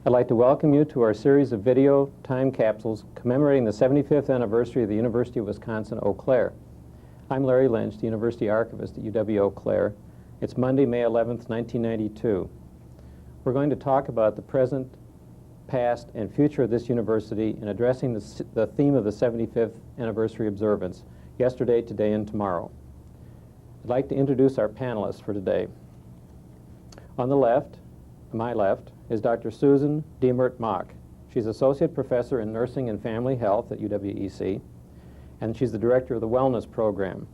I'd like to welcome you to our series of video time capsules commemorating the 75th anniversary of the University of Wisconsin-Eau Claire. I'm Larry Lynch, the University Archivist at UW-Eau Claire. It's Monday, May 11th, 1992. We're going to talk about the present, past, and future of this university in addressing the theme of the 75th anniversary observance, yesterday, today, and tomorrow. I'd like to introduce our panelists for today. On the left, my left, is Dr. Susan Moch. She's Associate Professor in Nursing and Family Health at UW-EC, and she's the Director of the Wellness Program.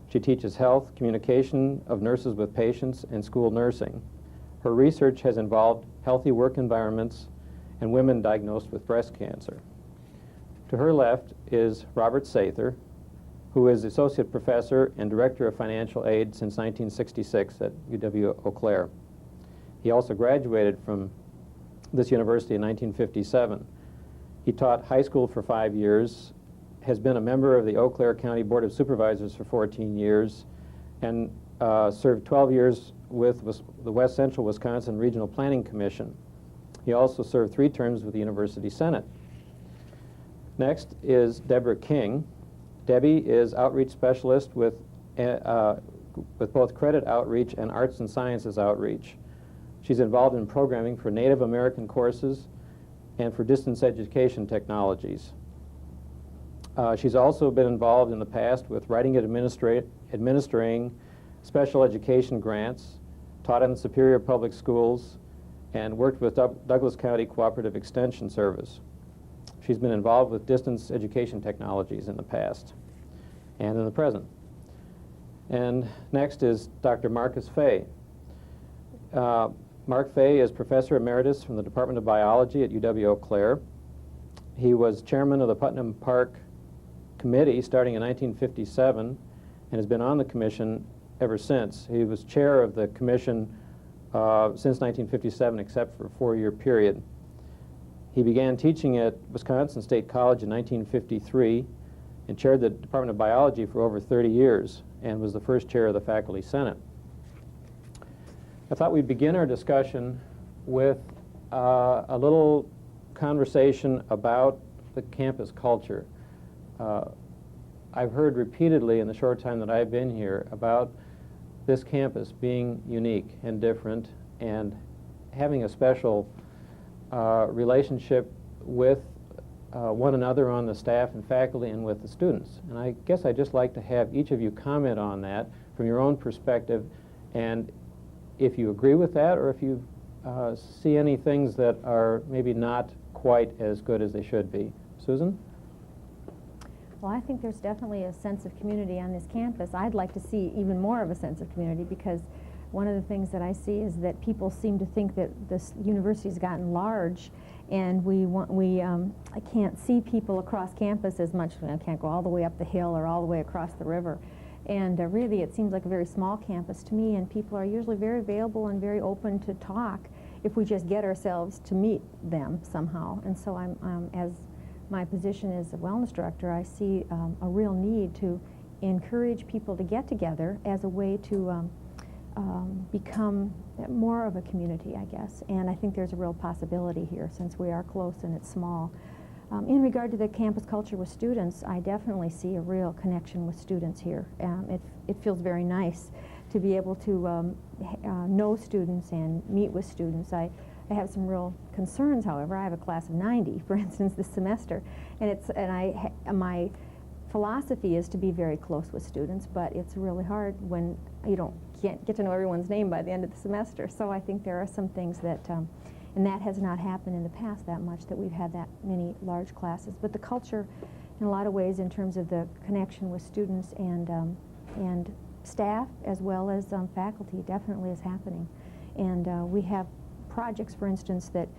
She teaches health, communication of nurses with patients, and school nursing. Her research has involved healthy work environments and women diagnosed with breast cancer. To her left is Robert Sather, who is Associate Professor and Director of Financial Aid since 1966 at UW-Eau Claire. He also graduated from this university in 1957. He taught high school for 5 years, has been a member of the Eau Claire County Board of Supervisors for 14 years, and served 12 years with the West Central Wisconsin Regional Planning Commission. He also served 3 terms with the University Senate. Next is Deborah King. Debbie is outreach specialist with both credit outreach and arts and sciences outreach. She's involved in programming for Native American courses and for distance education technologies. She's also been involved in the past with writing and administering special education grants, taught in Superior Public Schools, and worked with Douglas County Cooperative Extension Service. She's been involved with distance education technologies in the past and in the present. And next is Dr. Marcus Fay. Mark Fay is Professor Emeritus from the Department of Biology at UW-Eau Claire. He was chairman of the Putnam Park Committee starting in 1957 and has been on the commission ever since. He was chair of the commission since 1957 except for a 4-year period. He began teaching at Wisconsin State College in 1953 and chaired the Department of Biology for over 30 years and was the first chair of the Faculty Senate. I thought we'd begin our discussion with a little conversation about the campus culture. I've heard repeatedly in the short time that I've been here about this campus being unique and different and having a special relationship with one another on the staff and faculty and with the students. And I guess I'd just like to have each of you comment on that from your own perspective, and if you agree with that or if you see any things that are maybe not quite as good as they should be. Susan? Well, I think there's definitely a sense of community on this campus. I'd like to see even more of a sense of community because one of the things that I see is that people seem to think that this university's gotten large and I can't see people across campus as much. I can't go all the way up the hill or all the way across the river. And really, it seems like a very small campus to me, and people are usually very available and very open to talk if we just get ourselves to meet them somehow. And so as my position as a wellness director, I see a real need to encourage people to get together as a way to become more of a community, I guess. And I think there's a real possibility here since we are close and it's small. In regard to the campus culture with students, I definitely see a real connection with students here. It feels very nice to be able to know students and meet with students. I have some real concerns, however. I have a class of 90, for instance, this semester, and my philosophy is to be very close with students, but it's really hard when you can't get to know everyone's name by the end of the semester. So I think there are some things that and that has not happened in the past that much, that we've had that many large classes. But the culture, in a lot of ways, in terms of the connection with students and staff, as well as faculty, definitely is happening. And we have projects, for instance, that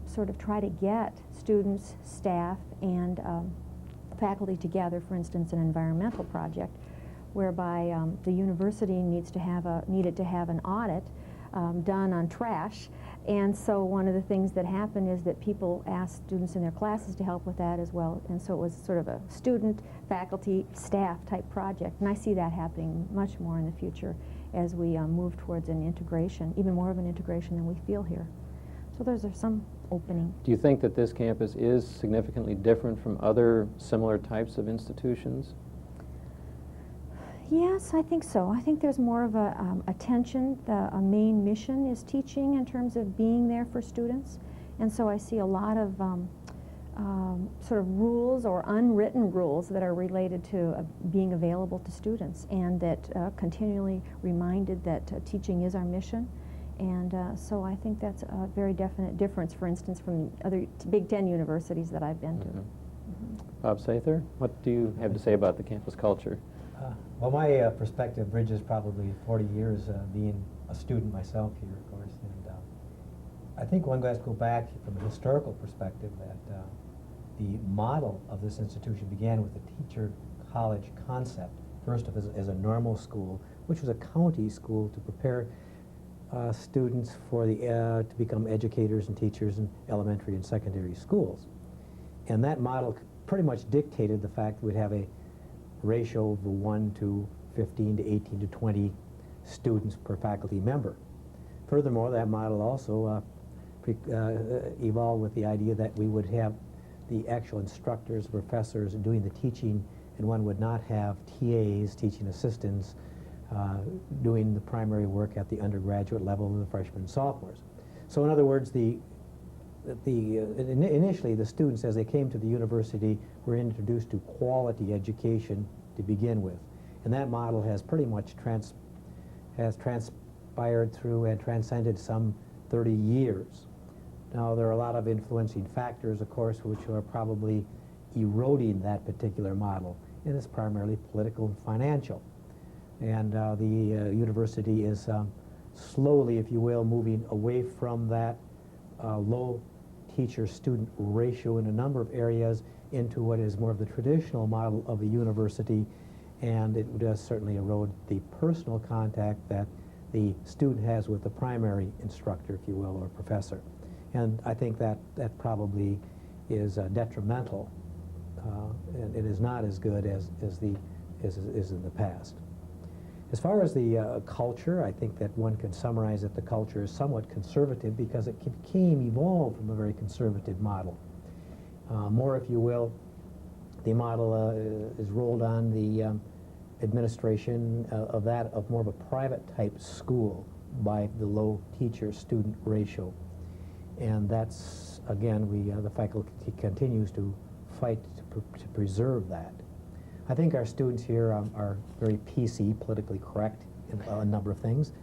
sort of try to get students, staff, and faculty together. For instance, an environmental project, whereby the university needed to have an audit done on trash. And so one of the things that happened is that people asked students in their classes to help with that as well. And so it was sort of a student, faculty, staff type project. And I see that happening much more in the future as we move towards an integration, even more of an integration than we feel here. So there's some opening. Do you think that this campus is significantly different from other similar types of institutions? Yes, I think so. I think there's more of a attention. A main mission is teaching in terms of being there for students. And so I see a lot of sort of rules or unwritten rules that are related to being available to students, and that continually reminded that teaching is our mission. And so I think that's a very definite difference, for instance, from other Big Ten universities that I've been to. Bob Sather, what do you have to say about the campus culture? Well, my perspective bridges probably 40 years being a student myself here, of course. And I think one has to go back from a historical perspective that the model of this institution began with the teacher college concept, first of as a normal school, which was a county school to prepare students for to become educators and teachers in elementary and secondary schools. And that model pretty much dictated the fact we'd have a ratio of 1 to 15 to 18 to 20 students per faculty member. Furthermore, that model also evolved with the idea that we would have the actual instructors, professors doing the teaching, and one would not have TAs, teaching assistants, doing the primary work at the undergraduate level and the freshmen and sophomores. So in other words, initially the students, as they came to the university, were introduced to quality education to begin with. And that model has pretty much transpired through and transcended some 30 years. Now, there are a lot of influencing factors, of course, which are probably eroding that particular model, and it's primarily political and financial. And the university is slowly, if you will, moving away from that low teacher-student ratio in a number of areas into what is more of the traditional model of a university, and it does certainly erode the personal contact that the student has with the primary instructor, if you will, or professor. And I think that probably is detrimental, and it is not as good as is in the past. As far as the culture, I think that one can summarize that the culture is somewhat conservative because it evolved from a very conservative model. More, if you will, the model is rolled on the administration of more of a private type school by the low teacher-student ratio. And that's, again, the faculty continues to fight to preserve that. I think our students here are very PC, politically correct in a number of things,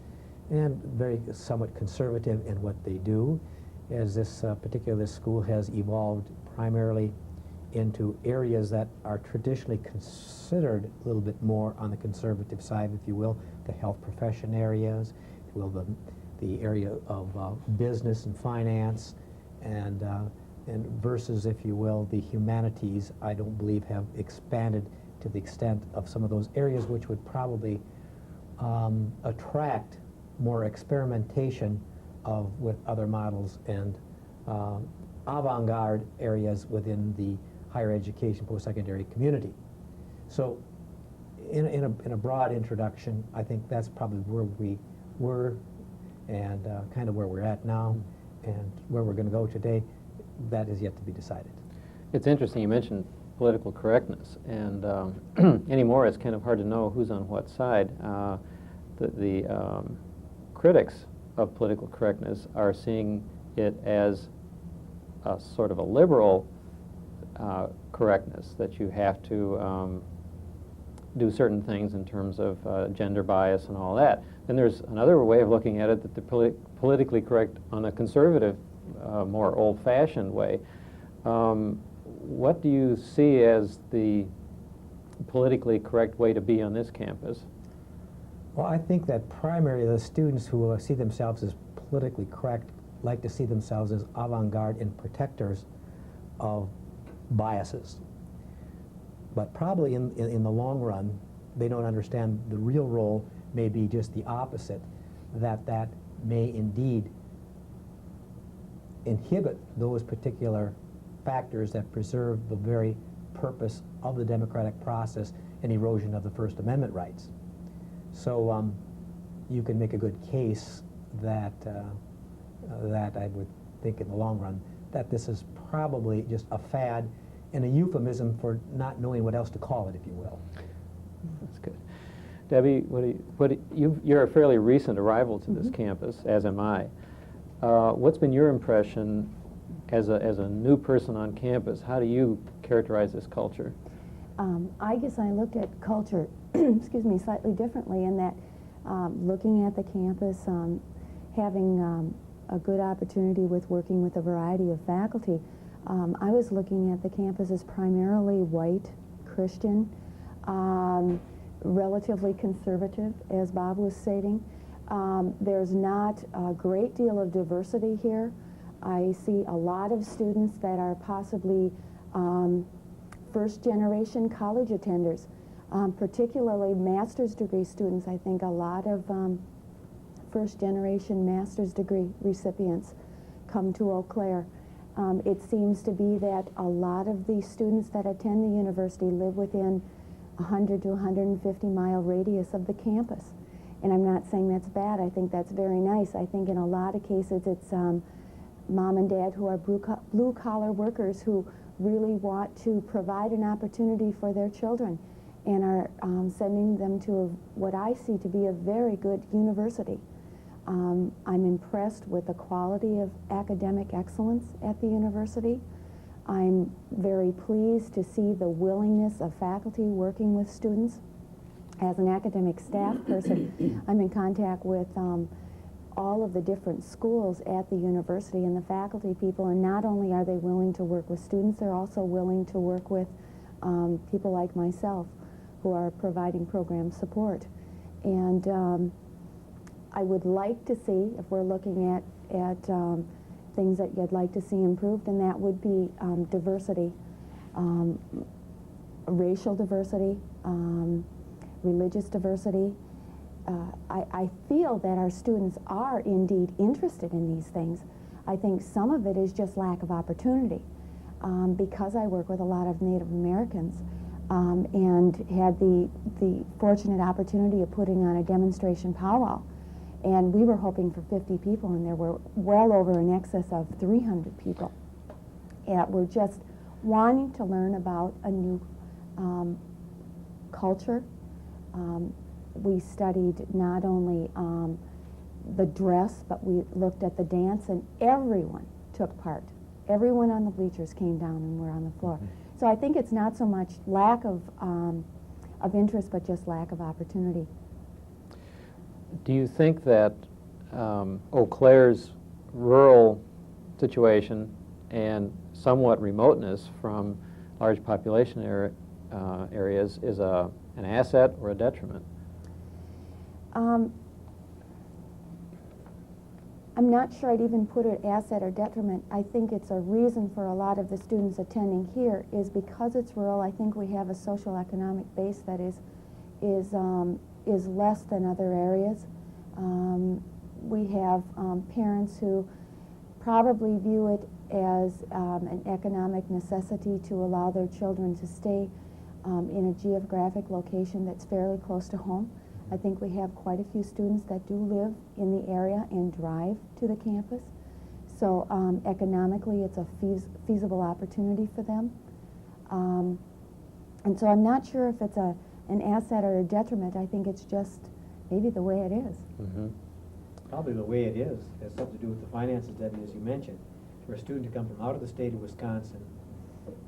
and very somewhat conservative in what they do, as this school has evolved primarily into areas that are traditionally considered a little bit more on the conservative side, if you will, the health profession areas, if you will, the area of business and finance, and versus, if you will, the humanities, I don't believe have expanded to the extent of some of those areas which would probably attract more experimentation with other models and avant-garde areas within the higher education post-secondary community. So in a broad introduction, I think that's probably where we were and kind of where we're at now, and where we're going to go today. That is yet to be decided. It's interesting you mentioned political correctness, and anymore it's kind of hard to know who's on what side. The critics of political correctness are seeing it as a sort of a liberal correctness, that you have to do certain things in terms of gender bias and all that. Then there's another way of looking at it, that they're politically correct on a conservative, more old-fashioned way. What do you see as the politically correct way to be on this campus? Well, I think that primarily the students who see themselves as politically correct like to see themselves as avant-garde and protectors of biases. But probably in the long run, they don't understand the real role may be just the opposite, that may indeed inhibit those particular factors that preserve the very purpose of the democratic process and erosion of the First Amendment rights. So you can make a good case that that I would think in the long run that this is probably just a fad and a euphemism for not knowing what else to call it, if you will. That's good. Debbie, you're a fairly recent arrival to this campus, as am I. What's been your impression as a new person on campus? How do you characterize this culture? I guess I looked at culture, excuse me, slightly differently in that looking at the campus, having a good opportunity with working with a variety of faculty, I was looking at the campus as primarily white, Christian, relatively conservative, as Bob was stating. There's not a great deal of diversity here. I see a lot of students that are possibly first-generation college attenders, particularly master's degree students. I think a lot of first-generation master's degree recipients come to Eau Claire. It seems to be that a lot of the students that attend the university live within 100 to 150 mile radius of the campus. And I'm not saying that's bad. I think that's very nice. I think in a lot of cases it's mom and dad who are blue-collar workers who really want to provide an opportunity for their children and are sending them to what I see to be a very good university. I'm impressed with the quality of academic excellence at the university. I'm very pleased to see the willingness of faculty working with students. As an academic staff person, I'm in contact with all of the different schools at the university and the faculty people, and not only are they willing to work with students, they're also willing to work with people like myself who are providing program support. And I would like to see, if we're looking at things that you'd like to see improved, and that would be diversity, racial diversity, religious diversity. I feel that our students are indeed interested in these things. I think some of it is just lack of opportunity. Because I work with a lot of Native Americans and had the fortunate opportunity of putting on a demonstration powwow. And we were hoping for 50 people, and there were well over in excess of 300 people. And we're just wanting to learn about a new culture. We studied not only the dress, but we looked at the dance, and everyone took part. Everyone on the bleachers came down and were on the floor. So I think it's not so much lack of interest, but just lack of opportunity. Do you think that Eau Claire's rural situation and somewhat remoteness from large population areas is an asset or a detriment? I'm not sure I'd even put it asset or detriment. I think it's a reason for a lot of the students attending here is because it's rural. I think we have a social economic base that is less than other areas. We have parents who probably view it as an economic necessity to allow their children to stay in a geographic location that's fairly close to home. I think we have quite a few students that do live in the area and drive to the campus. So economically, it's a feasible opportunity for them. And so I'm not sure if it's an asset or a detriment. I think it's just maybe the way it is. Mm-hmm. Probably the way it is has something to do with the finances, Debbie, as you mentioned. For a student to come from out of the state of Wisconsin,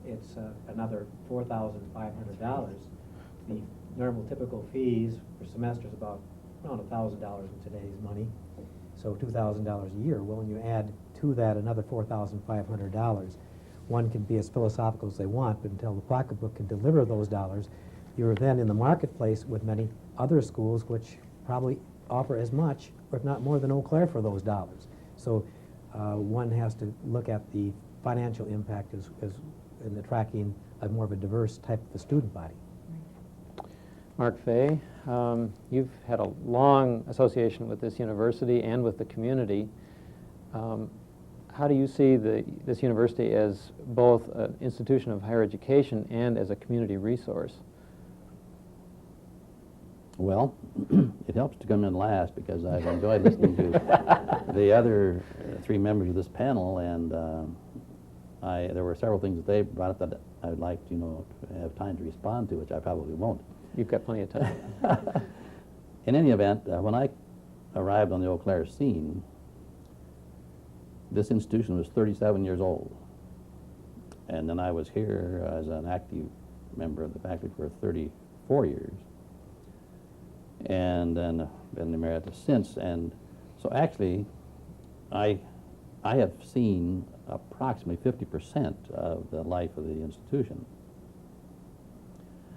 it's another $4,500. The normal typical fees for semesters about around $1,000 in today's money, so $2,000 a year. Well, when you add to that another $4,500, one can be as philosophical as they want, but until the pocketbook can deliver those dollars, you're then in the marketplace with many other schools which probably offer as much, or if not more than Eau Claire for those dollars. So one has to look at the financial impact as in attracting a more of a diverse type of a student body. Mark Fay, you've had a long association with this university and with the community. How do you see this university as both an institution of higher education and as a community resource? Well, it helps to come in last because I've enjoyed listening to the other three members of this panel, and there were several things that they brought up that I would like to, to have time to respond to, which I probably won't. You've got plenty of time. In any event, when I arrived on the Eau Claire scene, this institution was 37 years old. And then I was here as an active member of the faculty for 34 years. And then been emeritus since. And so actually, I have seen approximately 50% of the life of the institution.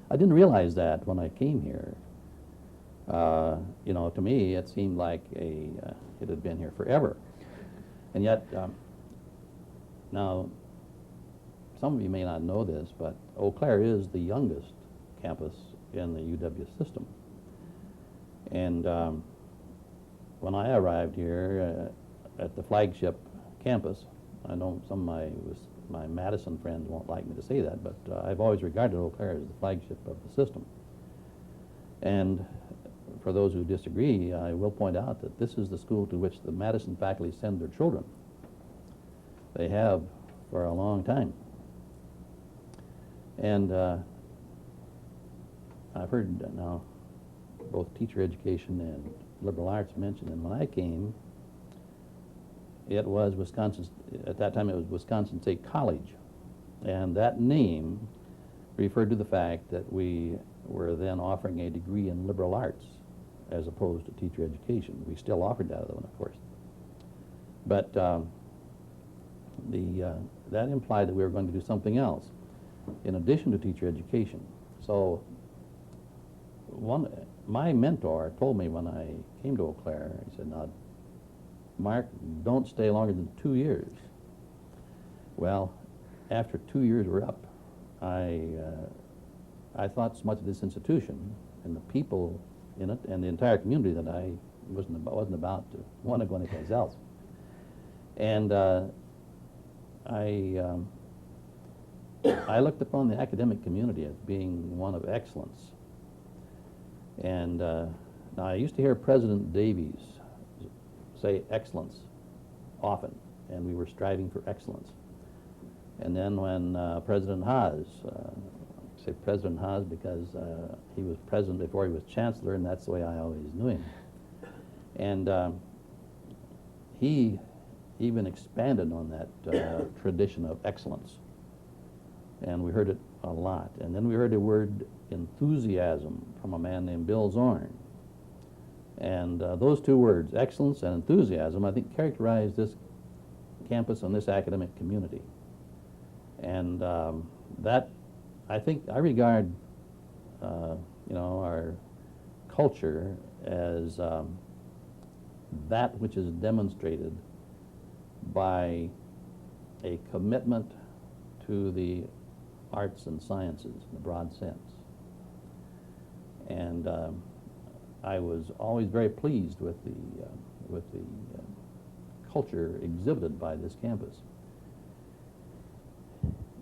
I didn't realize that when I came here. To me, it seemed like it had been here forever. And yet, now, some of you may not know this, but Eau Claire is the youngest campus in the UW system. And when I arrived here at the flagship campus, I know some of my Madison friends won't like me to say that, but I've always regarded Eau Claire as the flagship of the system. And for those who disagree, I will point out that this is the school to which the Madison faculty send their children. They have for a long time. And I've heard now both teacher education and liberal arts mentioned, and when I came, it was at that time it was Wisconsin State College. And that name referred to the fact that we were then offering a degree in liberal arts as opposed to teacher education. We still offered that, though, of course. But that implied that we were going to do something else in addition to teacher education. So my mentor told me when I came to Eau Claire, he said, "Now, Mark, don't stay longer than 2 years." Well, after 2 years were up, I thought so much of this institution and the people in it and the entire community that I wasn't about to want to go anyplace else. And I looked upon the academic community as being one of excellence. And now I used to hear President Davies say excellence often, and we were striving for excellence. And then when President Haas, I say President Haas because he was president before he was chancellor, and that's the way I always knew him. And he even expanded on that tradition of excellence. And we heard it a lot. And then we heard the word enthusiasm from a man named Bill Zorn. And those two words, excellence and enthusiasm, I think characterize this campus and this academic community. And that, I think, I regard, our culture as that which is demonstrated by a commitment to the arts and sciences in a broad sense. And I was always very pleased with the culture exhibited by this campus.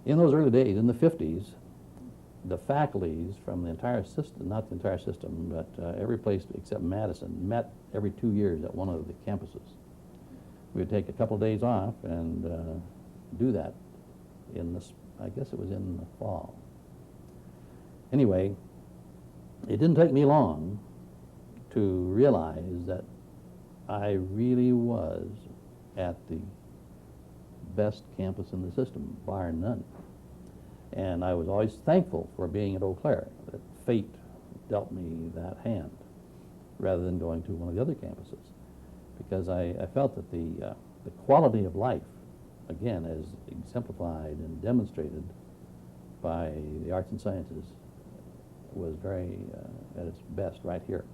In those early days, in the 50s, the faculties from the entire system, not the entire system, but every place except Madison, met every 2 years at one of the campuses. We would take a couple of days off and do that I guess it was in the fall. Anyway, it didn't take me long to realize that I really was at the best campus in the system, bar none. And I was always thankful for being at Eau Claire, that fate dealt me that hand, rather than going to one of the other campuses, because I felt that the quality of life, again, as exemplified and demonstrated by the arts and sciences, was very at its best right here.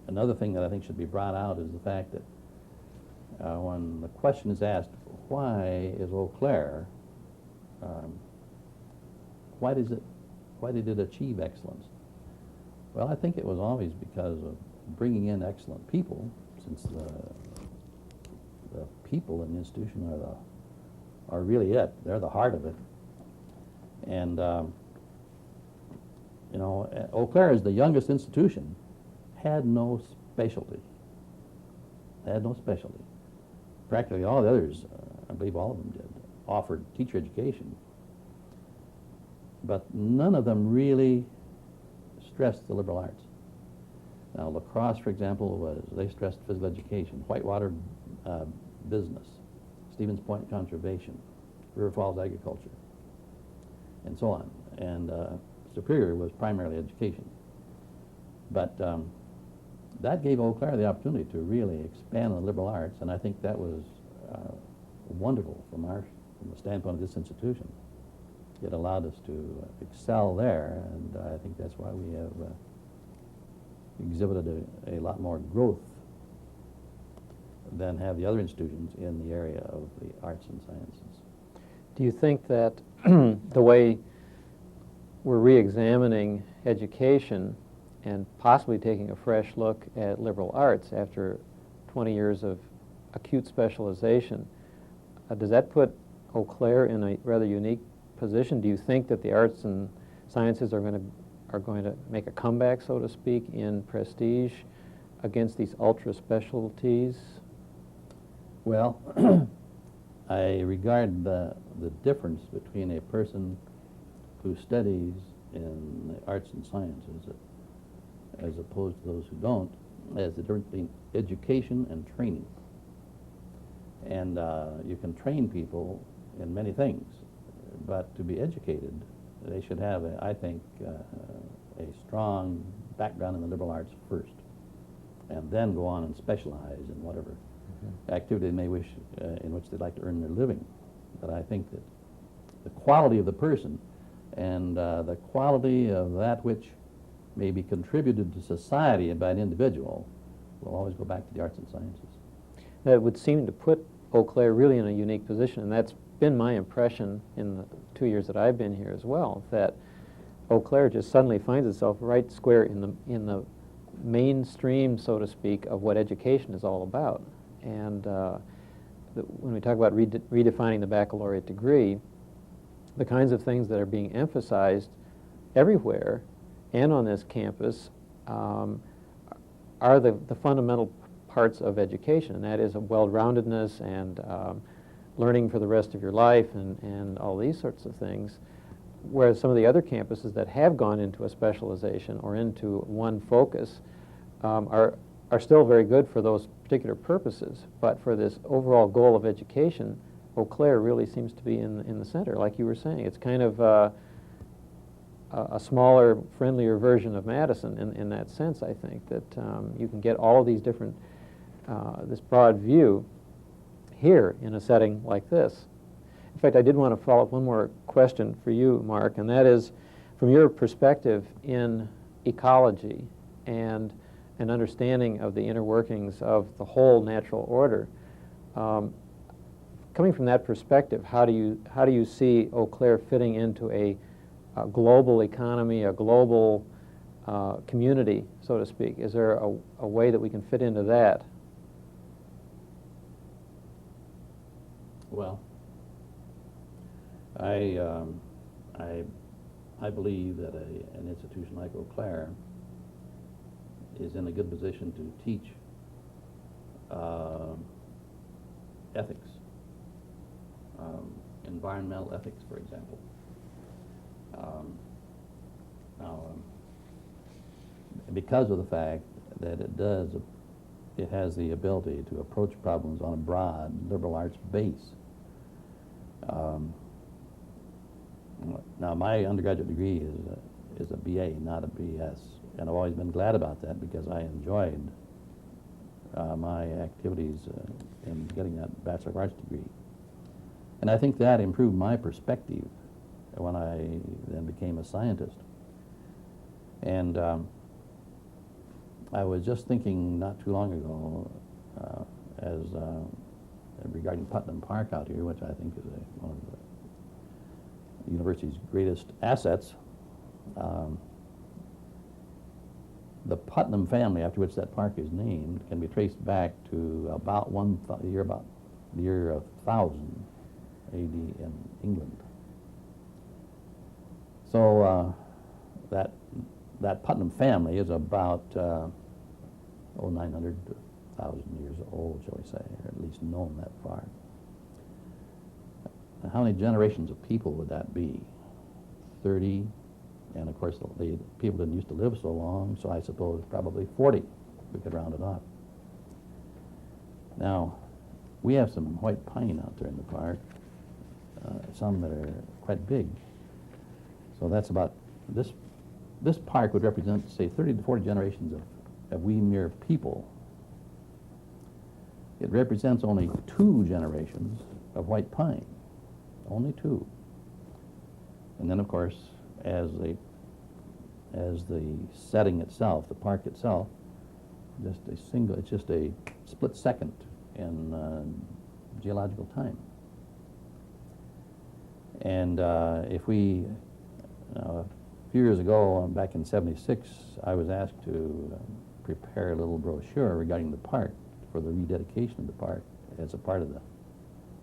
Another thing that I think should be brought out is the fact that when the question is asked, why is Eau Claire, why did it achieve excellence? Well, I think it was always because of bringing in excellent people, since the people in the institution are really it. They're the heart of it. And You know, Eau Claire is the youngest institution, had no specialty. Had no specialty. Practically all the others, I believe all of them did, offered teacher education. But none of them really stressed the liberal arts. Now, La Crosse, for example, they stressed physical education, Whitewater business, Stevens Point conservation, River Falls agriculture, and so on. And Superior was primarily education. But that gave Eau Claire the opportunity to really expand on the liberal arts, and I think that was wonderful from the standpoint of this institution. It allowed us to excel there, and I think that's why we have exhibited a lot more growth than have the other institutions in the area of the arts and sciences. Do you think that the way we're re-examining education and possibly taking a fresh look at liberal arts after 20 years of acute specialization, does that put Eau Claire in a rather unique position? Do you think that the arts and sciences are going to make a comeback, so to speak, in prestige against these ultra specialties? Well, I regard the difference between a person who studies in the arts and sciences as opposed to those who don't as the difference between education and training. And you can train people in many things, but to be educated, they should have, I think, a strong background in the liberal arts first, and then go on and specialize in whatever activity they may wish, in which they'd like to earn their living. But I think that the quality of the person and the quality of that which may be contributed to society by an individual will always go back to the arts and sciences. That would seem to put Eau Claire really in a unique position, and that's been my impression in the 2 years that I've been here as well, that Eau Claire just suddenly finds itself right square in the mainstream, so to speak, of what education is all about. And when we talk about redefining the baccalaureate degree, the kinds of things that are being emphasized everywhere and on this campus are the fundamental parts of education, and that is a well-roundedness and learning for the rest of your life and all these sorts of things, whereas some of the other campuses that have gone into a specialization or into one focus are still very good for those particular purposes, but for this overall goal of education, Eau Claire really seems to be in the center, like you were saying. It's kind of a smaller, friendlier version of Madison in that sense, I think, that you can get all of these different, this broad view here in a setting like this. In fact, I did want to follow up one more question for you, Mark, and that is, from your perspective in ecology and an understanding of the inner workings of the whole natural order, coming from that perspective, how do you see Eau Claire fitting into a global economy, a global community, so to speak? Is there a way that we can fit into that? Well, I believe that an institution like Eau Claire is in a good position to teach ethics, environmental ethics, for example. Because of the fact that it has the ability to approach problems on a broad liberal arts base. Now, my undergraduate degree is a BA, not a BS, and I've always been glad about that because I enjoyed my activities in getting that Bachelor of Arts degree. And I think that improved my perspective when I then became a scientist. And I was just thinking not too long ago regarding Putnam Park out here, which I think is one of the university's greatest assets. The Putnam family, after which that park is named, can be traced back to about the year 1000 AD in England. So that Putnam family is about 900 to 1,000 years old, shall we say, or at least known that far. Now, how many generations of people would that be? 30, and of course the people didn't used to live so long, so I suppose probably 40. We could round it off. Now, we have some white pine out there in the park, some that are quite big. So that's about, this park would represent, say, 30 to 40 generations of we mere people. It represents only 2 generations of white pine, only 2. And then, of course, as the setting itself, the park itself, it's just a split second in geological time. And if we, a few years ago, back in '76, I was asked to prepare a little brochure regarding the park for the rededication of the park as a part of the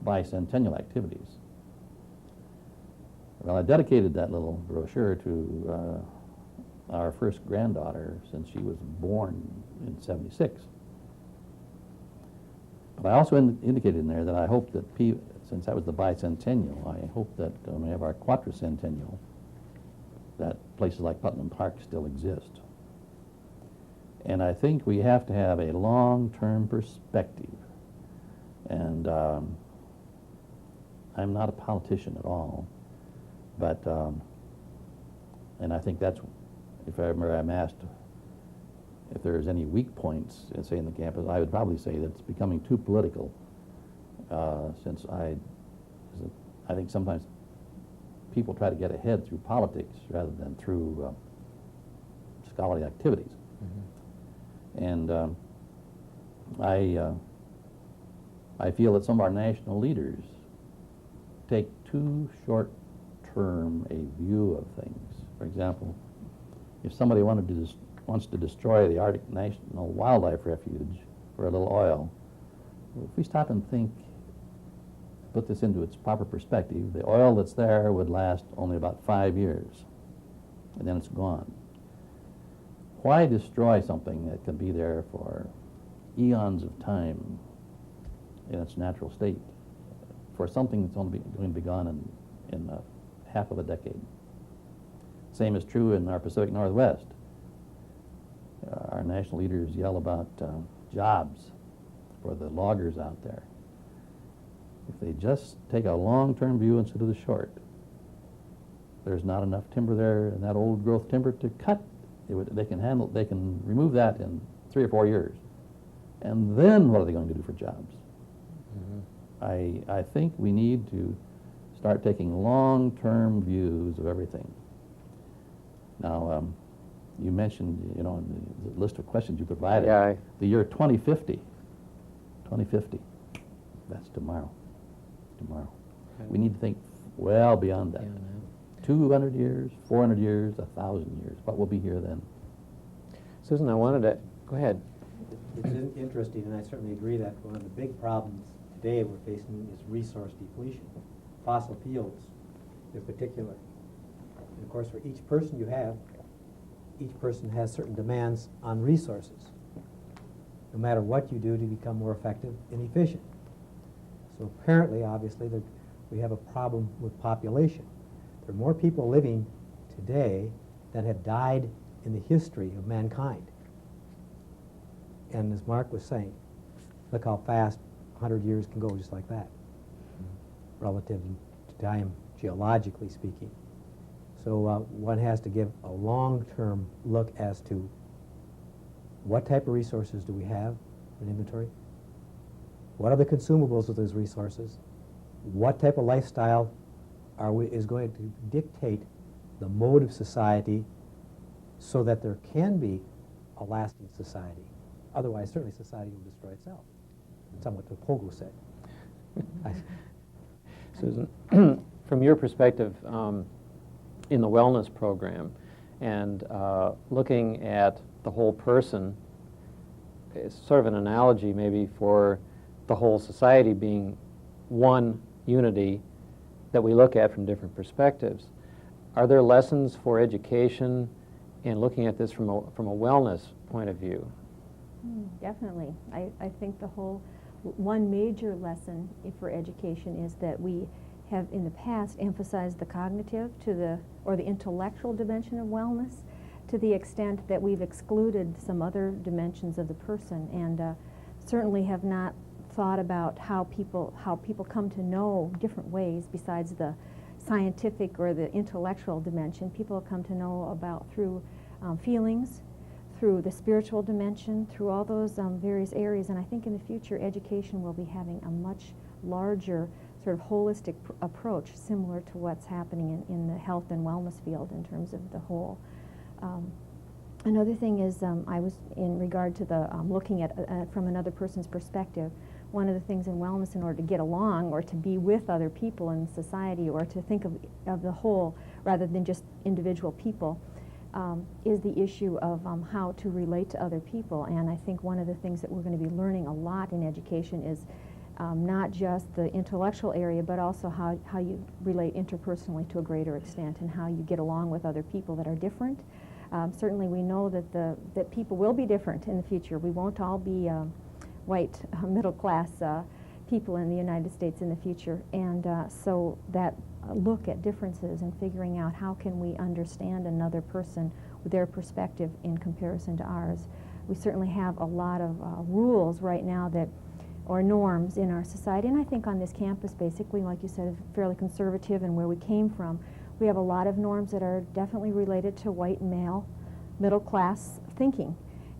bicentennial activities. Well, I dedicated that little brochure to our first granddaughter since she was born in '76. But I also indicated in there that I hope that, since that was the bicentennial, I hope that when we have our quadricentennial, that places like Putnam Park still exist. And I think we have to have a long-term perspective. And I'm not a politician at all, but, and I think that's, if I remember, I'm asked if there's any weak points, say, in the campus, I would probably say that it's becoming too political, since I think sometimes people try to get ahead through politics rather than through scholarly activities. Mm-hmm. And I feel that some of our national leaders take too short-term a view of things. For example, if somebody wants to destroy the Arctic National Wildlife Refuge for a little oil, if we stop and think, put this into its proper perspective, the oil that's there would last only about 5 years, and then it's gone. Why destroy something that can be there for eons of time in its natural state for something that's only going to be gone in half of a decade? Same is true in our Pacific Northwest. Our national leaders yell about jobs for the loggers out there. If they just take a long-term view instead of the short, there's not enough timber there in that old growth timber to cut. They can remove that in 3 or 4 years. And then what are they going to do for jobs? Mm-hmm. I think we need to start taking long-term views of everything. Now, you mentioned, in the list of questions you provided, the year 2050. 2050. That's tomorrow. Okay. We need to think well beyond that. 200 years, 400 years, 1,000 years. What will be here then? Susan, I wanted to, go ahead. It's interesting, and I certainly agree that one of the big problems today we're facing is resource depletion, fossil fuels in particular. And of course, for each person you have, each person has certain demands on resources, no matter what you do to become more effective and efficient. So apparently, obviously, we have a problem with population. There are more people living today than have died in the history of mankind. And as Mark was saying, look how fast 100 years can go just like that, relative to time, geologically speaking. So one has to give a long-term look as to what type of resources do we have in inventory? What are the consumables of those resources? What type of lifestyle is going to dictate the mode of society so that there can be a lasting society? Otherwise, certainly society will destroy itself. Somewhat what Pogo said. Susan, from your perspective, in the wellness program and looking at the whole person, it's sort of an analogy maybe for the whole society being one unity that we look at from different perspectives. Are there lessons for education in looking at this from a wellness point of view? Definitely. I think one major lesson for education is that we have in the past emphasized the cognitive or the intellectual dimension of wellness to the extent that we've excluded some other dimensions of the person, and certainly have not thought about how people come to know different ways besides the scientific or the intellectual dimension. People come to know about through feelings, through the spiritual dimension, through all those various areas. And I think in the future, education will be having a much larger sort of holistic approach, similar to what's happening in the health and wellness field in terms of the whole. Another thing is, I was in regard to the looking at from another person's perspective. One of the things in wellness, in order to get along or to be with other people in society or to think of the whole rather than just individual people, is the issue of how to relate to other people. And I think one of the things that we're going to be learning a lot in education is not just the intellectual area, but also how you relate interpersonally to a greater extent and how you get along with other people that are different. Certainly we know that people will be different in the future. We won't all be white middle-class people in the United States in the future. And so that look at differences and figuring out how can we understand another person with their perspective in comparison to ours. We certainly have a lot of rules right now or norms in our society, and I think on this campus, basically, like you said, fairly conservative and where we came from, we have a lot of norms that are definitely related to white male, middle-class thinking.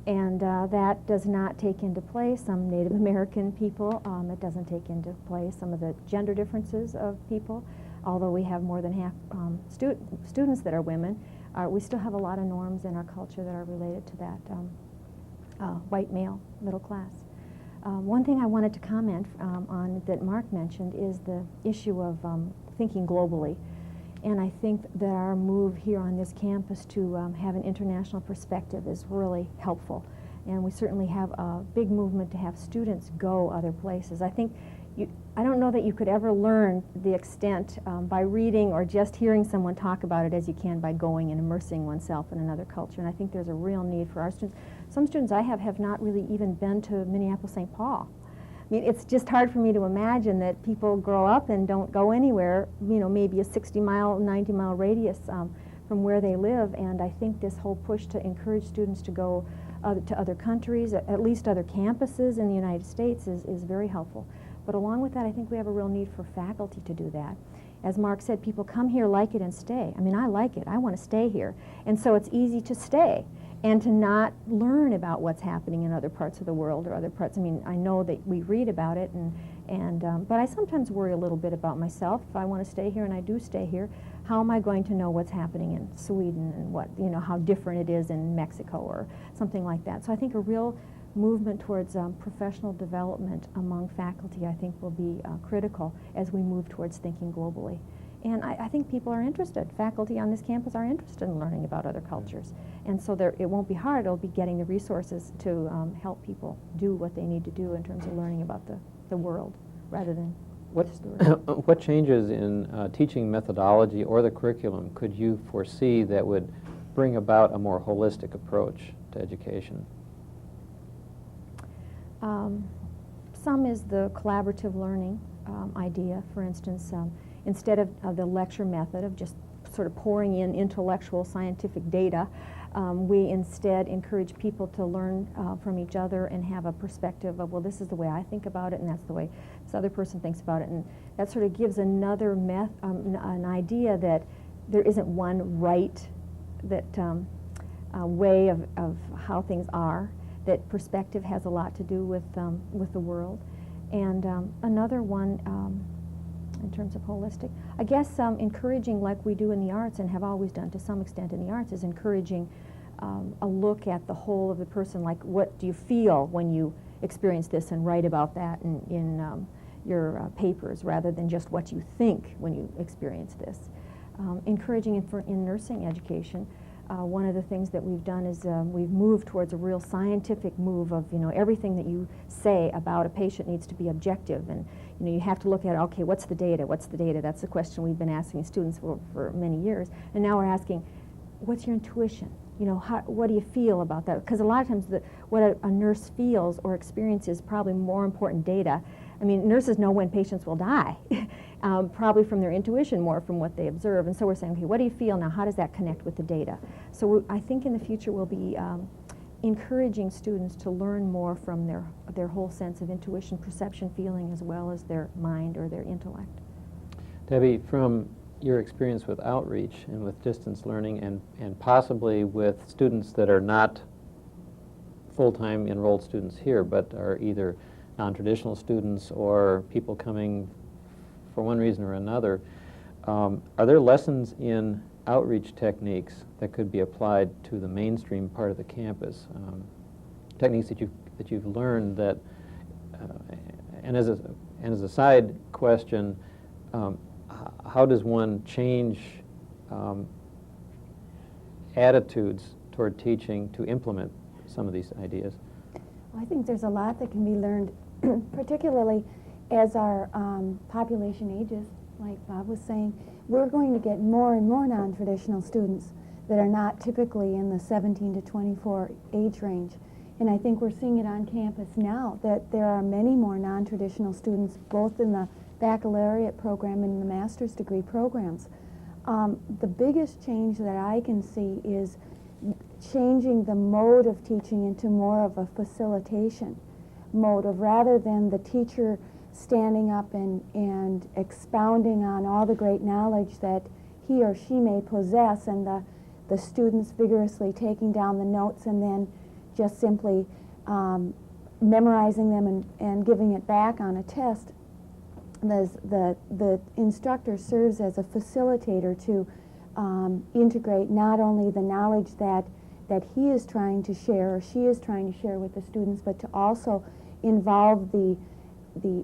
And that does not take into play some Native American people. It doesn't take into play some of the gender differences of people. Although we have more than half students that are women, we still have a lot of norms in our culture that are related to that white male, middle class. One thing I wanted to comment on that Mark mentioned is the issue of thinking globally. And I think that our move here on this campus to have an international perspective is really helpful. And we certainly have a big movement to have students go other places. I don't know that you could ever learn the extent by reading or just hearing someone talk about it as you can by going and immersing oneself in another culture. And I think there's a real need for our students. Some students I have not really even been to Minneapolis-St. Paul. I mean, it's just hard for me to imagine that people grow up and don't go anywhere, maybe a 60-mile, 90-mile radius from where they live. And I think this whole push to encourage students to go to other countries, at least other campuses in the United States, is very helpful. But along with that, I think we have a real need for faculty to do that. As Mark said, people come here, like it, and stay. I mean, I like it. I want to stay here. And so it's easy to stay and to not learn about what's happening in other parts of the world or other parts. I mean, I know that we read about it, but I sometimes worry a little bit about myself. If I want to stay here and I do stay here, how am I going to know what's happening in Sweden and how different it is in Mexico or something like that? So I think a real movement towards professional development among faculty, I think, will be critical as we move towards thinking globally. And I think people are interested. Faculty on this campus are interested in learning about other cultures. And so it won't be hard. It'll be getting the resources to help people do what they need to do in terms of learning about the world rather than just the world. What changes in teaching methodology or the curriculum could you foresee that would bring about a more holistic approach to education? Some is the collaborative learning idea. For instance, instead of the lecture method of just sort of pouring in intellectual scientific data, we instead encourage people to learn from each other and have a perspective of, well, this is the way I think about it, and that's the way this other person thinks about it. And that sort of gives another an idea that there isn't one right way of how things are, that perspective has a lot to do with the world. And another one, in terms of holistic, I guess encouraging, like we do in the arts and have always done to some extent in the arts, is encouraging a look at the whole of the person, like what do you feel when you experience this, and write about that in your papers rather than just what you think when you experience this. Encouraging in nursing education One of the things that we've done is we've moved towards a real scientific move of, everything that you say about a patient needs to be objective. And, you have to look at, okay, what's the data? What's the data? That's the question we've been asking students for many years. And now we're asking, what's your intuition? What do you feel about that? Because a lot of times what a nurse feels or experiences is probably more important data. I mean, nurses know when patients will die, probably from their intuition more from what they observe. And so we're saying, okay, what do you feel now? How does that connect with the data? So I think in the future we'll be encouraging students to learn more from their whole sense of intuition, perception, feeling, as well as their mind or their intellect. Debbie, from your experience with outreach and with distance learning and possibly with students that are not full-time enrolled students here but are either non-traditional students or people coming for one reason or another, are there lessons in outreach techniques that could be applied to the mainstream part of the campus? Techniques that you've learned that, and as a side question, how does one change attitudes toward teaching to implement some of these ideas? I think there's a lot that can be learned, particularly as our population ages, like Bob was saying. We're going to get more and more non-traditional students that are not typically in the 17 to 24 age range. And I think we're seeing it on campus now, that there are many more non-traditional students, both in the baccalaureate program and the master's degree programs. The biggest change that I can see is changing the mode of teaching into more of a facilitation mode of, rather than the teacher standing up and expounding on all the great knowledge that he or she may possess, and the students vigorously taking down the notes and then just simply memorizing them and giving it back on a test. The instructor serves as a facilitator to integrate not only the knowledge that he is trying to share or she is trying to share with the students, but to also involve the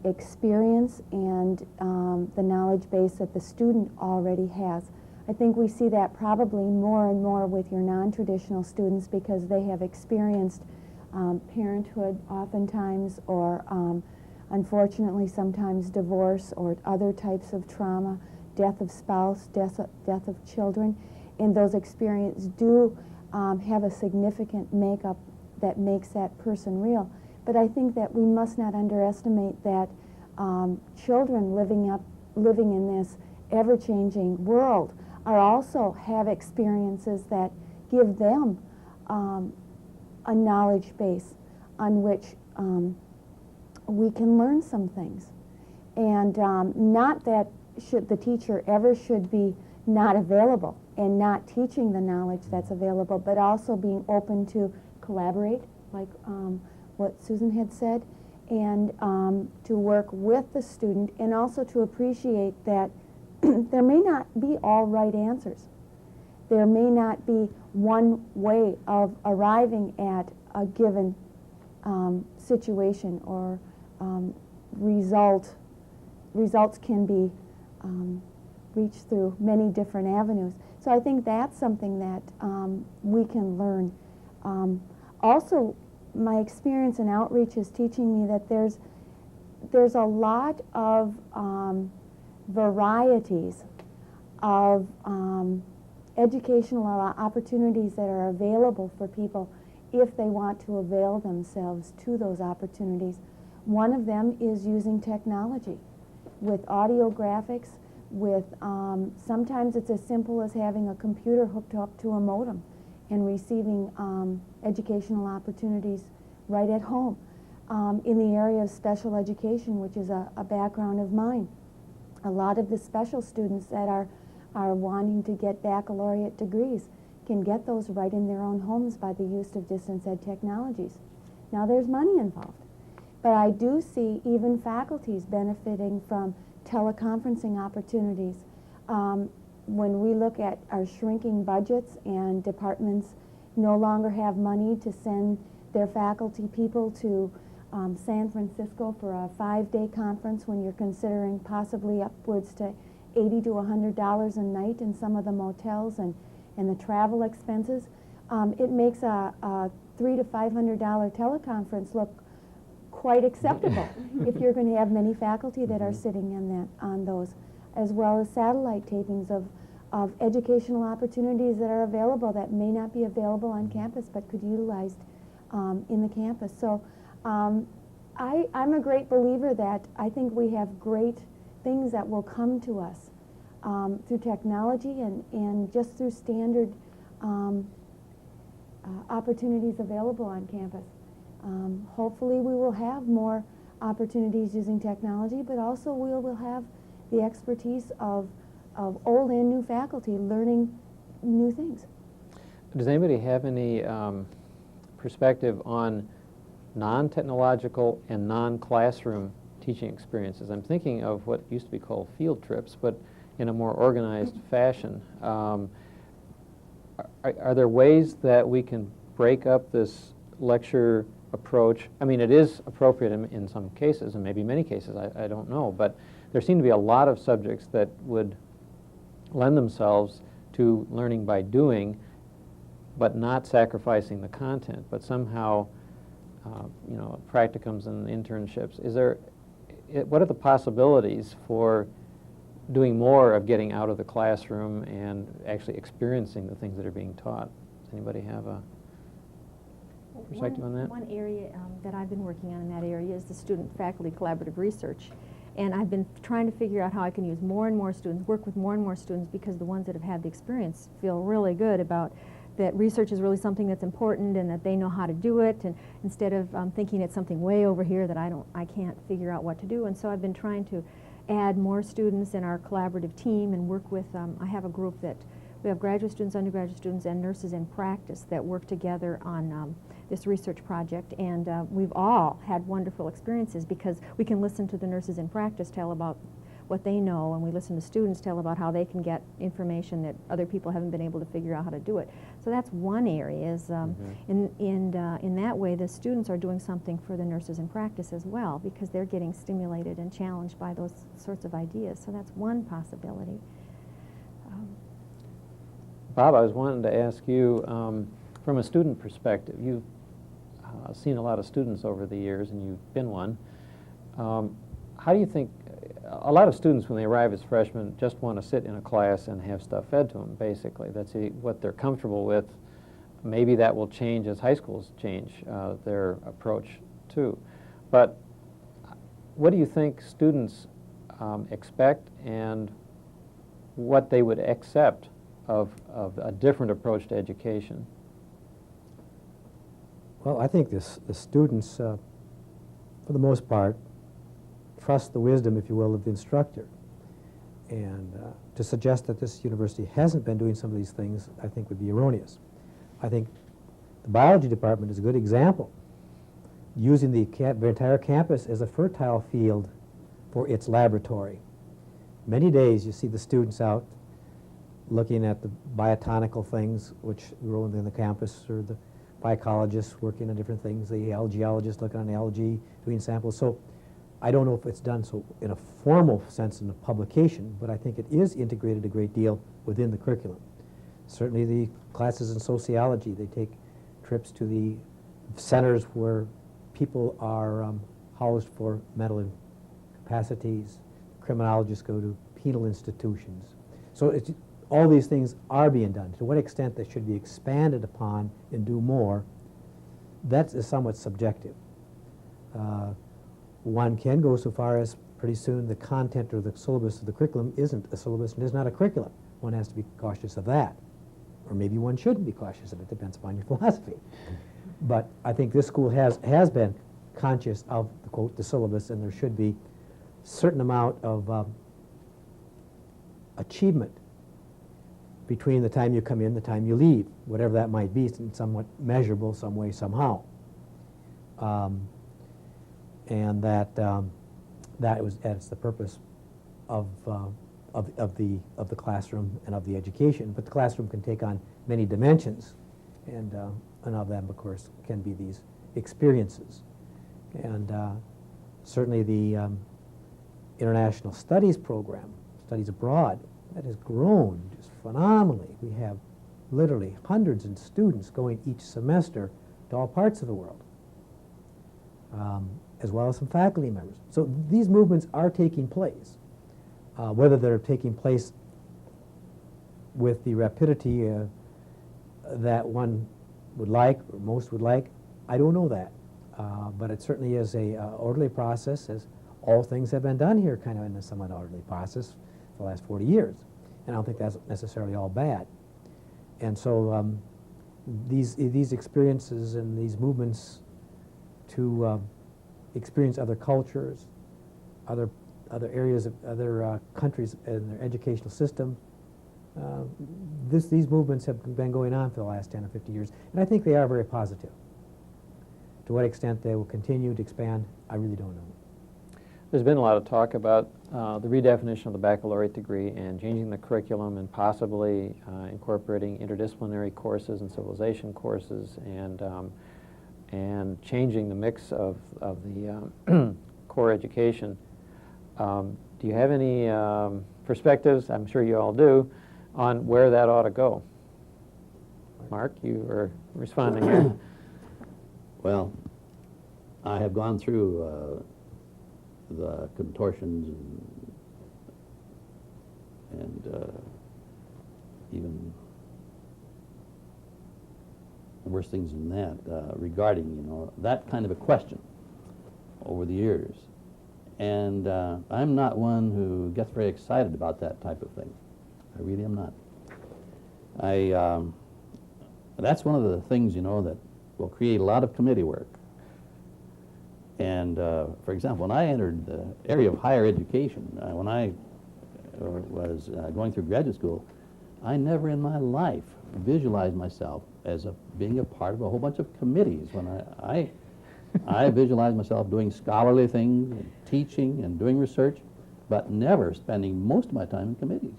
experience and the knowledge base that the student already has. I think we see that probably more and more with your non-traditional students, because they have experienced parenthood oftentimes, or unfortunately sometimes divorce or other types of trauma, death of spouse, death of children, and those experiences do have a significant makeup that makes that person real. But I think that we must not underestimate that children living in this ever-changing world are also have experiences that give them a knowledge base on which we can learn some things. And not that the teacher ever should be not available and not teaching the knowledge that's available, but also being open to collaborate, like what Susan had said, and to work with the student, and also to appreciate that there may not be all right answers. There may not be one way of arriving at a given situation or result. Results can be reached through many different avenues. So I think that's something that we can learn. Also, my experience in outreach is teaching me that there's a lot of varieties of educational opportunities that are available for people if they want to avail themselves to those opportunities. One of them is using technology with audio graphics, with sometimes it's as simple as having a computer hooked up to a modem and receiving educational opportunities right at home. In the area of special education, which is a background of mine, a lot of the special students that are wanting to get baccalaureate degrees can get those right in their own homes by the use of distance ed technologies. Now there's money involved, but I do see even faculties benefiting from teleconferencing opportunities. When we look at our shrinking budgets and departments no longer have money to send their faculty people to San Francisco for a 5-day conference, when you're considering possibly upwards to $80 to $100 a night in some of the motels, and and the travel expenses, it makes a $300 to $500 teleconference look quite acceptable if you're going to have many faculty that are sitting on those, as well as satellite tapings of educational opportunities that are available that may not be available on campus but could be utilized in the campus. So I'm a great believer that I think we have great things that will come to us through technology and just through standard opportunities available on campus. Hopefully we will have more opportunities using technology, but also we will have the expertise of old and new faculty learning new things. Does anybody have any perspective on non-technological and non-classroom teaching experiences? I'm thinking of what used to be called field trips, but in a more organized fashion. Are there ways that we can break up this lecture approach? I mean, it is appropriate in some cases, and maybe many cases, I don't know, but there seem to be a lot of subjects that would lend themselves to learning by doing, but not sacrificing the content, but somehow, practicums and internships. What are the possibilities for doing more of getting out of the classroom and actually experiencing the things that are being taught? Does anybody have a perspective on that? One area that I've been working on in that area is the student-faculty collaborative research. And I've been trying to figure out how I can use more and more students, work with more and more students, because the ones that have had the experience feel really good about that research is really something that's important and that they know how to do it, and instead of thinking it's something way over here that I can't figure out what to do. And so I've been trying to add more students in our collaborative team and work with, I have a group that we have graduate students, undergraduate students, and nurses in practice that work together on this research project, and we've all had wonderful experiences because we can listen to the nurses in practice tell about what they know, and we listen to students tell about how they can get information that other people haven't been able to figure out how to do it. So that's one area, is in that way the students are doing something for the nurses in practice as well, because they're getting stimulated and challenged by those sorts of ideas. So that's one possibility. Bob, I was wanting to ask you, from a student perspective, you've seen a lot of students over the years, and you've been one. How do you think, a lot of students when they arrive as freshmen just want to sit in a class and have stuff fed to them, basically. That's what they're comfortable with. Maybe that will change as high schools change their approach too. But what do you think students expect, and what they would accept of a different approach to education? Well, I think the students, for the most part, trust the wisdom, if you will, of the instructor. And to suggest that this university hasn't been doing some of these things, I think would be erroneous. I think the biology department is a good example, using the entire campus as a fertile field for its laboratory. Many days you see the students out looking at the biotonical things which grow in the campus, or the mycologists working on different things, the algaeologists looking on algae, doing samples. So I don't know if it's done so in a formal sense in a publication, but I think it is integrated a great deal within the curriculum. Certainly the classes in sociology, they take trips to the centers where people are housed for mental incapacities. Criminologists go to penal institutions. So all these things are being done. To what extent they should be expanded upon and do more, that is somewhat subjective. One can go so far as pretty soon the content or the syllabus of the curriculum isn't a syllabus and is not a curriculum. One has to be cautious of that. Or maybe one shouldn't be cautious of it. Depends upon your philosophy. But I think this school has been conscious of, quote, the syllabus, and there should be a certain amount of achievement between the time you come in, the time you leave, whatever that might be, somewhat measurable some way, somehow. And that's the purpose of the classroom and of the education. But the classroom can take on many dimensions, and of them, of course, can be these experiences. And certainly the international studies program, studies abroad, that has grown just phenomenally. We have literally hundreds of students going each semester to all parts of the world, as well as some faculty members. So these movements are taking place. Whether they're taking place with the rapidity that one would like, or most would like, I don't know that. But it certainly is a orderly process, as all things have been done here kind of in a somewhat orderly process for the last 40 years. And I don't think that's necessarily all bad. And so these experiences and these movements to experience other cultures, other areas of other countries in their educational system, these movements have been going on for the last 10 or 50 years, and I think they are very positive. To what extent they will continue to expand, I really don't know. There's been a lot of talk about the redefinition of the baccalaureate degree and changing the curriculum and possibly incorporating interdisciplinary courses and civilization courses and changing the mix of the core education. Do you have any perspectives, I'm sure you all do, on where that ought to go? Mark, you are responding here. Well, I have gone through the contortions and even worse things than that regarding, that kind of a question over the years. And I'm not one who gets very excited about that type of thing. I really am not. That's one of the things, that will create a lot of committee work. And for example, when I entered the area of higher education, when I was going through graduate school, I never in my life visualized myself as being a part of a whole bunch of committees. When I visualized myself doing scholarly things, and teaching and doing research, but never spending most of my time in committees.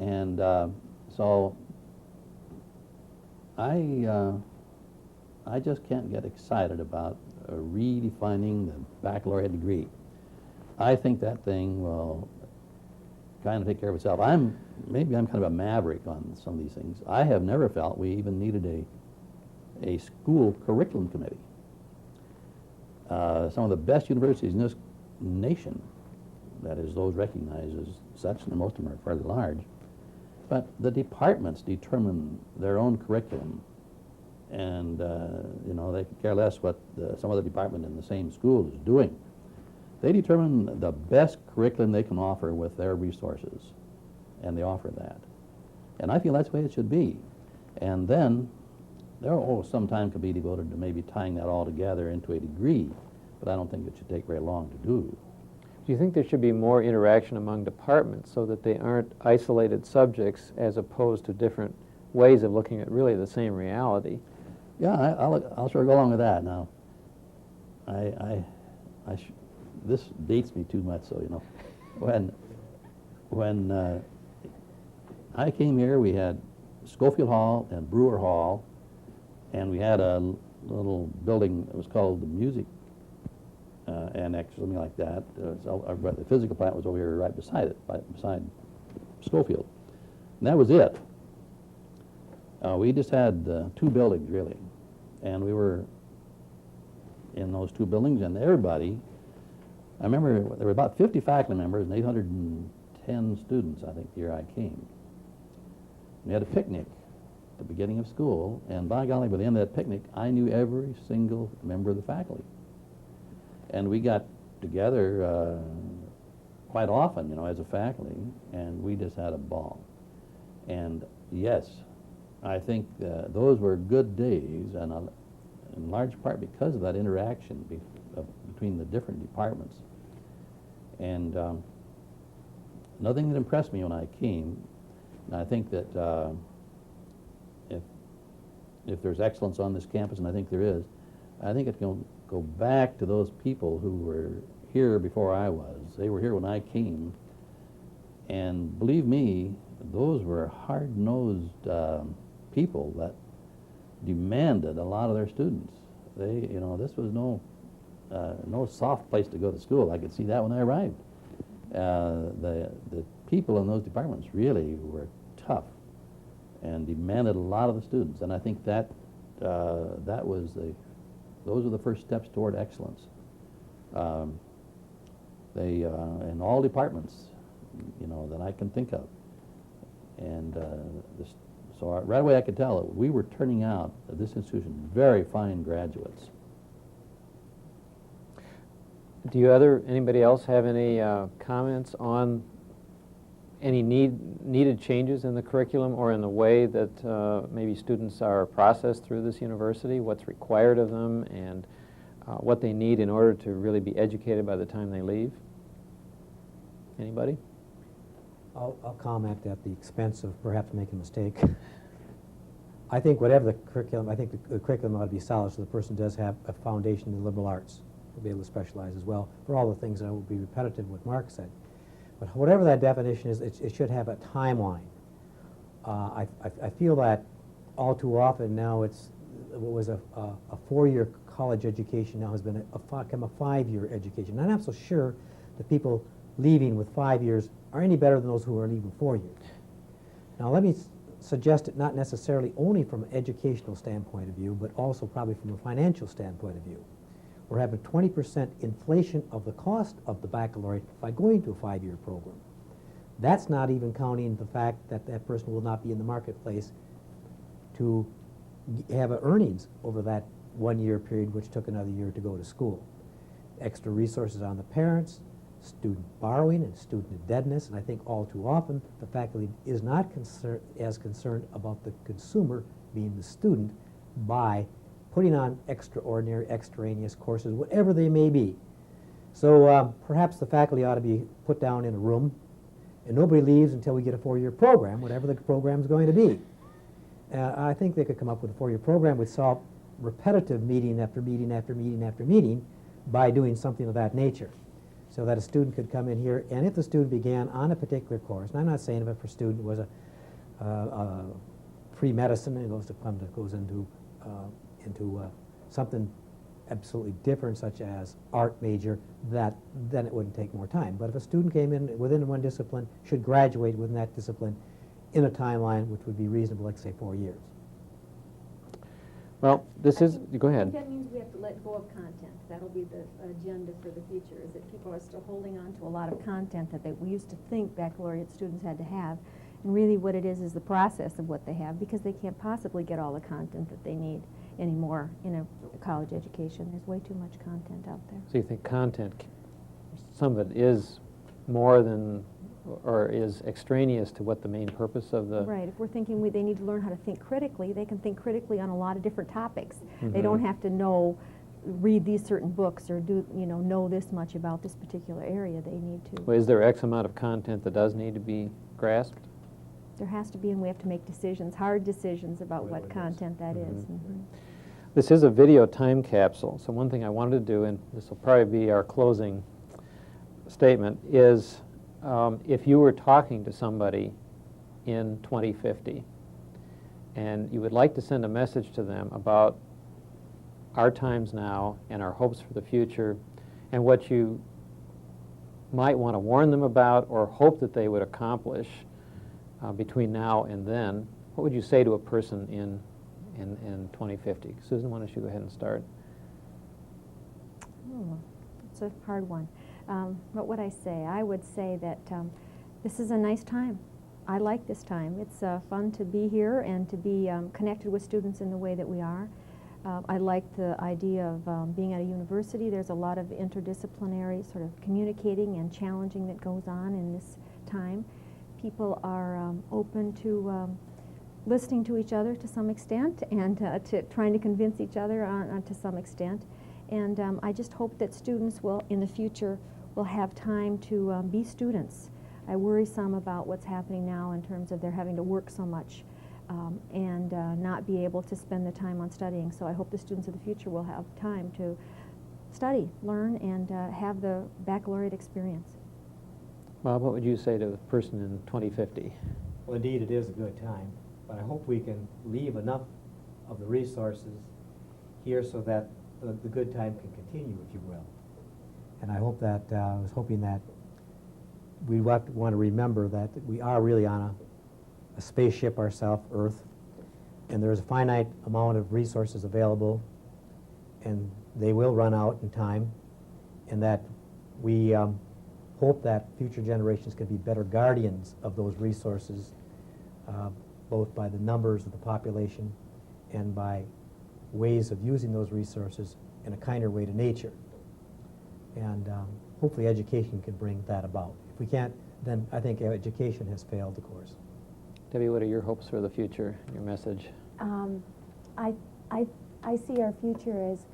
And so I just can't get excited about redefining the baccalaureate degree. I think that thing will kind of take care of itself. Maybe I'm kind of a maverick on some of these things. I have never felt we even needed a school curriculum committee. Some of the best universities in this nation, that is, those recognized as such, and most of them are fairly large, but the departments determine their own curriculum. And, they could care less what some other department in the same school is doing. They determine the best curriculum they can offer with their resources, and they offer that. And I feel that's the way it should be. And then, some time could be devoted to maybe tying that all together into a degree, but I don't think it should take very long to do. Do you think there should be more interaction among departments so that they aren't isolated subjects as opposed to different ways of looking at really the same reality? Yeah, I'll sure go along with that. Now, this dates me too much, so when I came here, we had Schofield Hall and Brewer Hall, and we had a little building that was called the Music Annex, something like that. The physical plant was over here right beside it, beside Schofield. And that was it. We just had 2 buildings, really. And we were in those 2 buildings, and everybody, I remember there were about 50 faculty members and 810 students, I think, the year I came. We had a picnic at the beginning of school, and by golly, by the end of that picnic, I knew every single member of the faculty. And we got together quite often, as a faculty, and we just had a ball. And yes, I think those were good days, and in large part because of that interaction between the different departments. And another thing that impressed me when I came, and I think that if there's excellence on this campus, and I think there is, I think it's going to go back to those people who were here before I was. They were here when I came, and believe me, those were hard-nosed people that demanded a lot of their students. They, this was no soft place to go to school. I could see that when I arrived. The people in those departments really were tough, and demanded a lot of the students. And I think that those are the first steps toward excellence. They in all departments, that I can think of. And so right away I could tell that we were turning out at this institution very fine graduates. Do anybody else have any comments on any needed changes in the curriculum or in the way that maybe students are processed through this university, what's required of them, and what they need in order to really be educated by the time they leave? Anybody? I'll comment at the expense of perhaps making a mistake. I think whatever the curriculum, I think the curriculum ought to be solid so the person does have a foundation in the liberal arts to be able to specialize as well for all the things that will be repetitive what Mark said. But whatever that definition is, it should have a timeline. I feel that all too often now it's what was a 4-year college education now has been become a 5-year education. And I'm not so sure that people leaving with 5 years are any better than those who are leaving 4 years. Now let me suggest it not necessarily only from an educational standpoint of view, but also probably from a financial standpoint of view. We're having 20% inflation of the cost of the baccalaureate by going to a 5-year program. That's not even counting the fact that that person will not be in the marketplace to have earnings over that 1-year period, which took another year to go to school. Extra resources on the parents, student borrowing and student indebtedness, and I think all too often the faculty is not as concerned about the consumer, being the student, by putting on extraordinary, extraneous courses, whatever they may be. So perhaps the faculty ought to be put down in a room, and nobody leaves until we get a 4-year program, whatever the program is going to be. I think they could come up with a 4-year program which solve repetitive meeting after meeting after meeting after meeting by doing something of that nature, so that a student could come in here, and if the student began on a particular course, and I'm not saying if a student was a pre-medicine and goes into something absolutely different, such as art major, then it wouldn't take more time. But if a student came in within one discipline, should graduate within that discipline in a timeline which would be reasonable, like say 4 years. Well, go ahead. That means we have to let go of content. That'll be the agenda for the future, is that people are still holding on to a lot of content that we used to think baccalaureate students had to have. And really what it is the process of what they have, because they can't possibly get all the content that they need anymore in a college education. There's way too much content out there. So you think content, some of it is more than, or is extraneous to what the main purpose of the... Right. If we're thinking they need to learn how to think critically, they can think critically on a lot of different topics. They don't have to read these certain books or know this much about this particular area. They need to. Well, is there X amount of content that does need to be grasped? There has to be, and we have to make decisions, hard decisions about what content that is. This is a video time capsule, so one thing I wanted to do, and this will probably be our closing statement, is if you were talking to somebody in 2050 and you would like to send a message to them about our times now and our hopes for the future and what you might want to warn them about or hope that they would accomplish between now and then, what would you say to a person in 2050? Susan, why don't you go ahead and start? Oh, it's a hard one. What would I say? I would say that this is a nice time. I like this time. It's fun to be here and to be connected with students in the way that we are. I like the idea of being at a university. There's a lot of interdisciplinary sort of communicating and challenging that goes on in this time. People are open to listening to each other to some extent and to trying to convince each other to some extent. And I just hope that students will, in the future, will have time to be students. I worry some about what's happening now in terms of they're having to work so much and not be able to spend the time on studying. So I hope the students of the future will have time to study, learn, and have the baccalaureate experience. Bob, what would you say to a person in 2050? Well, indeed, it is a good time, but I hope we can leave enough of the resources here so that the good time can continue, if you will. And I hope that, I was hoping that we want to remember that we are really on a spaceship ourselves, Earth, and there's a finite amount of resources available, and they will run out in time, and that we hope that future generations can be better guardians of those resources, both by the numbers of the population and by ways of using those resources in a kinder way to nature. And hopefully education can bring that about. If we can't, then I think education has failed the course. Debbie, what are your hopes for the future, your message? I see our future as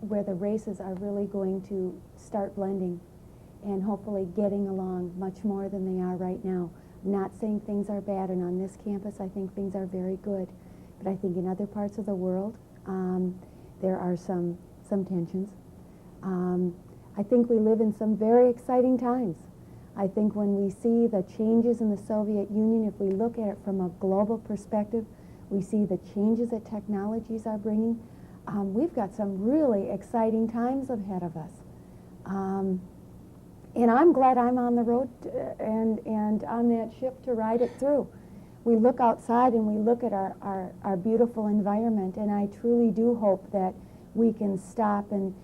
where the races are really going to start blending and hopefully getting along much more than they are right now. I'm not saying things are bad, and on this campus I think things are very good, but I think in other parts of the world there are some tensions. I think we live in some very exciting times. I think when we see the changes in the Soviet Union, if we look at it from a global perspective, we see the changes that technologies are bringing. We've got some really exciting times ahead of us. And I'm glad I'm on the road and on that ship to ride it through. We look outside and we look at our beautiful environment, and I truly do hope that we can stop and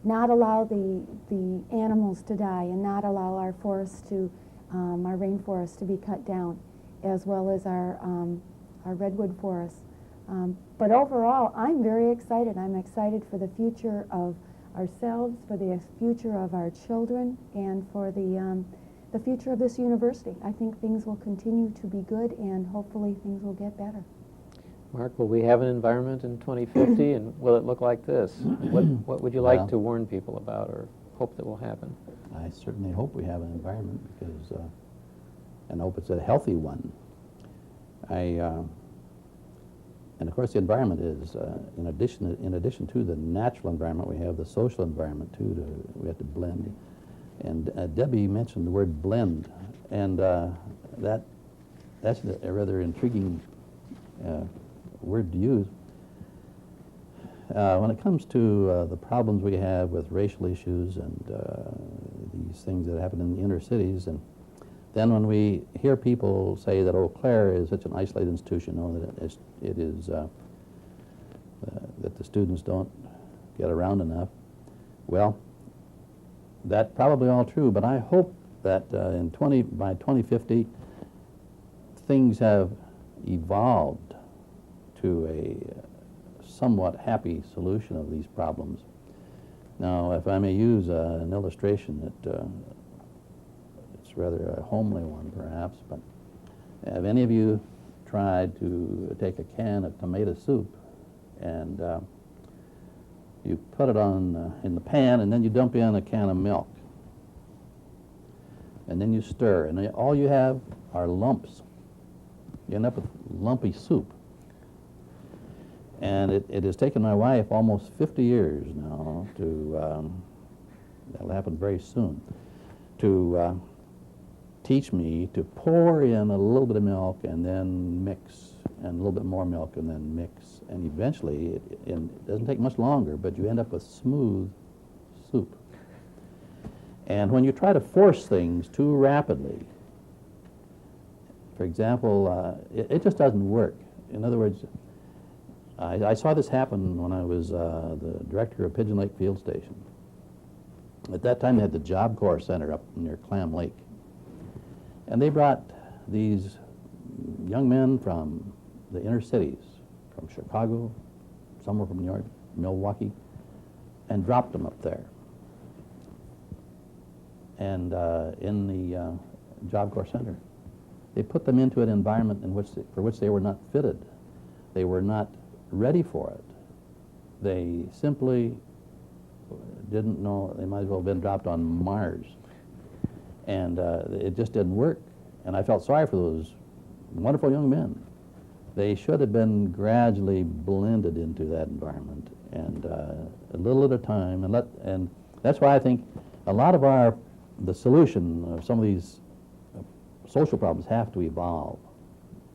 not allow the animals to die and not allow our forests to, our rainforests to be cut down, as well as our redwood forests. But overall, I'm very excited. I'm excited for the future of ourselves, for the future of our children, and for the future of this university. I think things will continue to be good, and hopefully things will get better. Mark, will we have an environment in 2050, and will it look like this? What would you like to warn people about or hope that will happen? I certainly hope we have an environment because, and hope it's a healthy one. And of course the environment is, in addition to the natural environment, we have the social environment too, we have to blend. And Debbie mentioned the word blend, and that's a rather intriguing word to use. When it comes to the problems we have with racial issues and these things that happen in the inner cities, and then when we hear people say that Eau Claire is such an isolated institution, that it is that the students don't get around enough, well, that's probably all true, but I hope that by 2050 things have evolved to a somewhat happy solution of these problems. Now, if I may use an illustration that it's rather a homely one perhaps, but have any of you tried to take a can of tomato soup and you put it on in the pan, and then you dump in a can of milk, and then you stir, and all you have are lumps. You end up with lumpy soup. And it has taken my wife almost 50 years now to, that'll happen very soon, to teach me to pour in a little bit of milk and then mix, and a little bit more milk and then mix, and eventually, it doesn't take much longer, but you end up with smooth soup. And when you try to force things too rapidly, for example, it just doesn't work. In other words, I saw this happen when I was the director of Pigeon Lake Field Station. At that time, they had the Job Corps Center up near Clam Lake. And they brought these young men from the inner cities, from Chicago, somewhere from New York, Milwaukee, and dropped them up there. And in the Job Corps Center, they put them into an environment for which they were not fitted. They were not ready for it. They simply didn't know, they might as well have been dropped on Mars. And it just didn't work. And I felt sorry for those wonderful young men. They should have been gradually blended into that environment, and a little at a time. And that's why I think a lot of the solution of some of these social problems have to evolve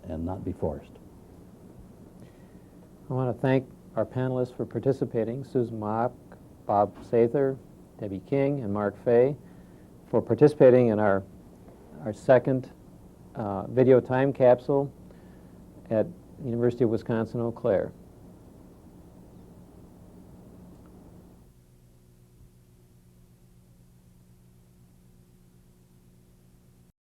and not be forced. I want to thank our panelists for participating, Susan Moch, Bob Sather, Debbie King, and Mark Fay, for participating in our second video time capsule at University of Wisconsin-Eau Claire.